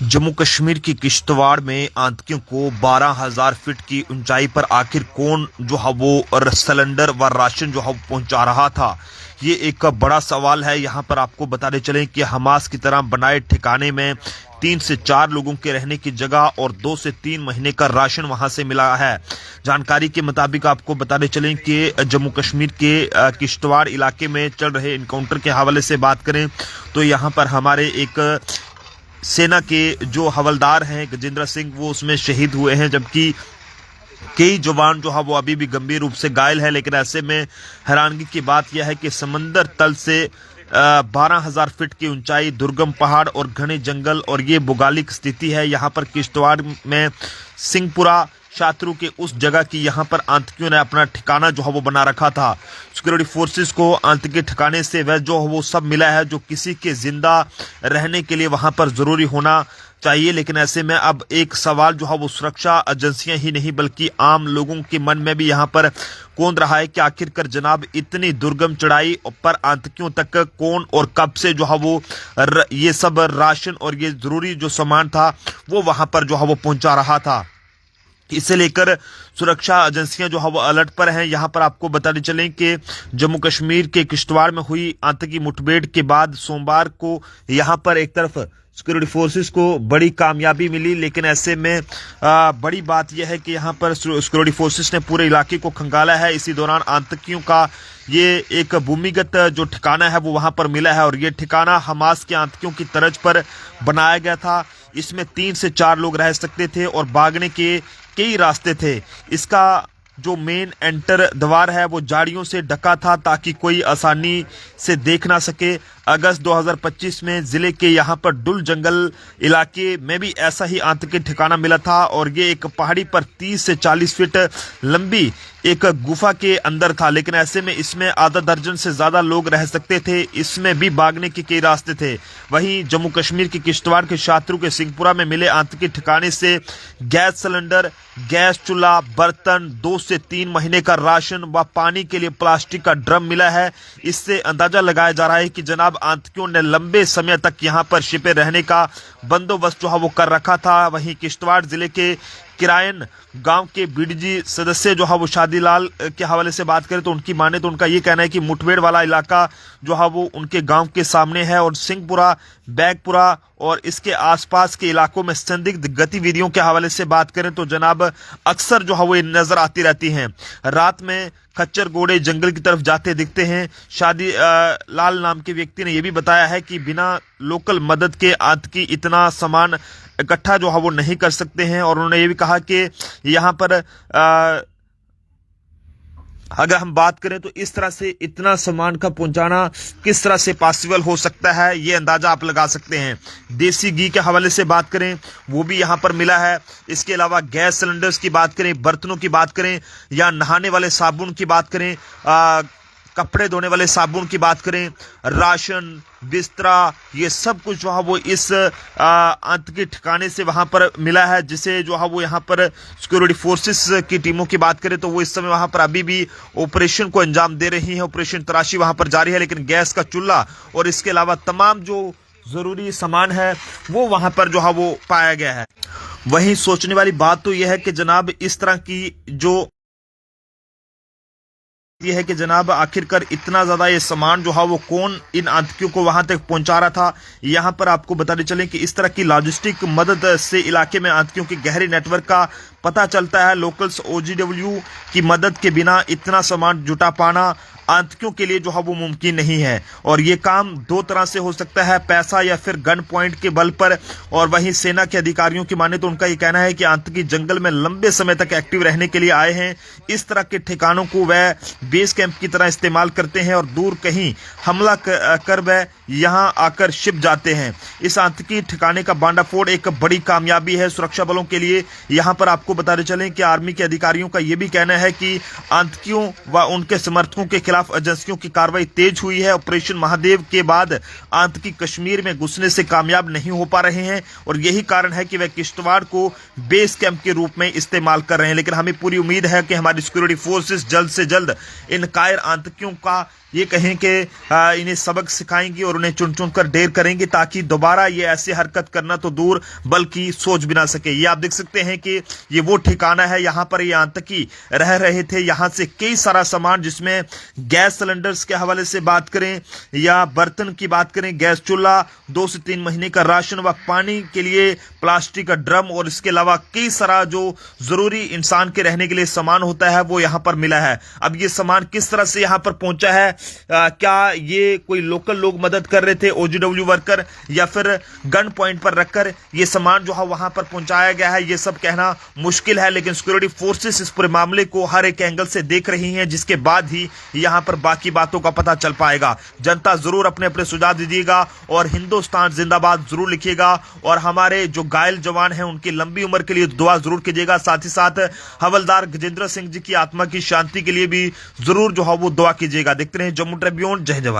जम्मू कश्मीर की किश्तवाड़ में आतंकियों को 12,000 फीट की ऊंचाई पर आखिर कौन जो है वो सिलेंडर व राशन जो है पहुंचा रहा था, ये एक बड़ा सवाल है। यहां पर आपको बताते चलें कि हमास की तरह बनाए ठिकाने में 3 से 4 लोगों के रहने की जगह और 2 से 3 महीने का राशन वहां से मिला है। जानकारी के मुताबिक आपको बताते चलें कि जम्मू कश्मीर के किश्तवाड़ इलाके में चल रहे इनकाउंटर के हवाले से बात करें तो यहां पर हमारे एक सेना के जो हवलदार हैं गजेंद्र सिंह, वो उसमें शहीद हुए हैं, जबकि कई जवान जो है वो अभी भी गंभीर रूप से घायल है। लेकिन ऐसे में हैरानगी की बात यह है कि समंदर तल से 12,000 फीट की ऊंचाई, दुर्गम पहाड़ और घने जंगल और ये भौगोलिक स्थिति है यहाँ पर किश्तवाड़ में सिंहपुरा शात्रु के उस जगह की यहाँ पर आतंकियों ने अपना ठिकाना जो है वो बना रखा था। सिक्योरिटी फोर्सेस को आतंकी ठिकाने से वह जो वो सब मिला है जो किसी के जिंदा रहने के लिए वहां पर जरूरी होना चाहिए। लेकिन ऐसे में अब एक सवाल जो है वो सुरक्षा एजेंसियां ही नहीं बल्कि आम लोगों के मन में भी यहाँ पर कौन रहा है कि आखिरकार जनाब इतनी दुर्गम चढ़ाई पर आतंकियों तक कौन और कब से जो है वो ये सब राशन और ये जरूरी जो सामान था वो वहां पर जो है वो पहुंचा रहा था। इसे लेकर सुरक्षा एजेंसियां जो है वो अलर्ट पर हैं। यहां पर आपको बताते चलें कि जम्मू कश्मीर के किश्तवाड़ में हुई आतंकी मुठभेड़ के बाद सोमवार को यहां पर एक तरफ सिक्योरिटी फोर्सेस को बड़ी कामयाबी मिली, लेकिन ऐसे में बड़ी बात यह है कि यहां पर सिक्योरिटी फोर्सेस ने पूरे इलाके को खंगाला है। इसी दौरान आतंकियों का ये एक भूमिगत जो ठिकाना है वो वहां पर मिला है और ये ठिकाना हमास के आतंकियों की तर्ज पर बनाया गया था। इसमें 3 से 4 लोग रह सकते थे और भागने के कई रास्ते थे। इसका जो मेन एंटर द्वार है वो झाड़ियों से ढका था ताकि कोई आसानी से देख ना सके। अगस्त 2025 में जिले के यहाँ पर डुल जंगल इलाके में भी ऐसा ही आतंकी ठिकाना मिला था और ये एक पहाड़ी पर 30 से 40 फीट लंबी एक गुफा के अंदर था। लेकिन ऐसे में इसमें आधा दर्जन से ज्यादा लोग रह सकते थे। इसमें भी भागने के कई रास्ते थे। वहीं जम्मू कश्मीर के किश्तवाड़ के शात्रु के सिंहपुरा में मिले आतंकी ठिकाने से गैस सिलेंडर, गैस चूल्हा, बर्तन, 2 से 3 महीने का राशन व पानी के लिए प्लास्टिक का ड्रम मिला है। इससे अंदाजा लगाया जा रहा है कि जनाब आतंकियों ने लंबे समय तक यहां पर छिपे रहने का बंदोबस्त जो है वो कर रखा था। वहीं किश्तवाड़ जिले के किरायन गांव के बीडीजी सदस्य जो है वो शादीलाल के हवाले से बात करें तो उनकी माने तो उनका ये कहना है कि मुठभेड़ वाला इलाका जो है वो उनके गांव के सामने है और सिंहपुरा, बैगपुरा और इसके आसपास के इलाकों में संदिग्ध गतिविधियों के हवाले से बात करें तो जनाब अक्सर जो है वो नजर आती रहती हैं। रात में खच्चर घोड़े जंगल की तरफ जाते दिखते हैं। शादी लाल नाम के व्यक्ति ने यह भी बताया है कि बिना लोकल मदद के आतंकी इतना सामान इकट्ठा जो है वो नहीं कर सकते हैं और उन्होंने ये भी कहा कि यहाँ पर अगर हम बात करें तो इस तरह से इतना सामान का पहुंचाना किस तरह से पॉसिबल हो सकता है, ये अंदाजा आप लगा सकते हैं। देसी घी के हवाले से बात करें वो भी यहां पर मिला है। इसके अलावा गैस सिलेंडर्स की बात करें, बर्तनों की बात करें या नहाने वाले साबुन की बात करें, कपड़े धोने वाले साबुन की बात करें, राशन, बिस्तरा, ये सब कुछ जो है वो इस आतंकी ठिकाने से वहां पर मिला है। जिसे जो है वो यहाँ पर सिक्योरिटी फोर्सेस की टीमों की बात करें तो वो इस समय वहां पर अभी भी ऑपरेशन को अंजाम दे रही है। ऑपरेशन तलाशी वहां पर जारी है, लेकिन गैस का चूल्हा और इसके अलावा तमाम जो जरूरी सामान है वो वहां पर जो है वो पाया गया है। वहीं सोचने वाली बात तो यह है कि जनाब इस तरह की जो ये है कि जनाब आखिरकार इतना ज्यादा ये सामान जो है वो कौन इन आतंकियों को वहां तक पहुंचा रहा था। यहां पर आपको बताते चलें कि इस तरह की लॉजिस्टिक मदद से इलाके में आतंकियों की गहरी नेटवर्क का पता चलता है। लोकल्स OGW की मदद के बिना इतना सामान जुटा पाना आतंकियों के लिए जो है वो मुमकिन नहीं है और ये काम 2 तरह से हो सकता है, पैसा या फिर गन पॉइंट के बल पर। और वहीं सेना के अधिकारियों की माने तो उनका ये कहना है कि आतंकी जंगल में लंबे समय तक एक्टिव रहने के लिए आए हैं। इस तरह के ठिकानों को वह बेस कैंप की तरह इस्तेमाल करते हैं और दूर कहीं हमला कर वह यहां आकर छिप जाते हैं। इस आतंकी ठिकाने का बांडाफोड़ एक बड़ी कामयाबी है सुरक्षा बलों के लिए। यहां पर आपको आपको बताते चलें कि आर्मी के अधिकारियों का यह भी कहना है कि आतंकियों व उनके समर्थकों के खिलाफ एजेंसियों की कार्रवाई तेज हुई है। ऑपरेशन महादेव के बाद आतंकी कश्मीर में घुसने से कामयाब नहीं हो पा रहे हैं और यही कारण है कि वे किश्तवाड़ को बेस कैंप के रूप में इस्तेमाल कर रहे हैं। लेकिन हमें पूरी उम्मीद है कि हमारी सिक्योरिटी फोर्सेस जल्द से जल्द इन कायर आतंकियों का ये कहें कि इन्हें सबक सिखाएंगी और उन्हें चुन चुन कर ढेर करेंगे ताकि दोबारा ये ऐसी हरकत करना तो दूर बल्कि सोच भी ना सके। ये आप देख सकते हैं कि ये वो ठिकाना है, यहाँ पर ये आतंकी रह रहे थे। यहाँ से कई सारा सामान, जिसमें गैस सिलेंडर्स के हवाले से बात करें या बर्तन की बात करें, गैस चूल्हा, 2 से 3 महीने का राशन व पानी के लिए प्लास्टिक का ड्रम और इसके अलावा कई सारा जो जरूरी इंसान के रहने के लिए सामान होता है वो यहाँ पर मिला है। अब ये सामान किस तरह से यहाँ पर पहुंचा है, क्या ये कोई लोकल लोग मदद कर रहे थे, ओजीडब्ल्यू वर्कर, या फिर गन पॉइंट पर रखकर ये सामान जो है वहां पर पहुंचाया गया है, ये सब कहना मुश्किल है। लेकिन सिक्योरिटी फोर्सेस इस पूरे मामले को हर एक एंगल से देख रही हैं, जिसके बाद ही यहां पर बाकी बातों का पता चल पाएगा। जनता जरूर अपने अपने सुझाव दीजिएगा और हिंदुस्तान जिंदाबाद जरूर लिखिएगा और हमारे जो घायल जवान हैं उनकी लंबी उम्र के लिए दुआ जरूर कीजिएगा। साथ ही साथ हवलदार गजेंद्र सिंह जी की आत्मा की शांति के लिए भी जरूर जो है वो दुआ कीजिएगा। देखते रहे जम्मू ट्रिब्यून। जय जवान।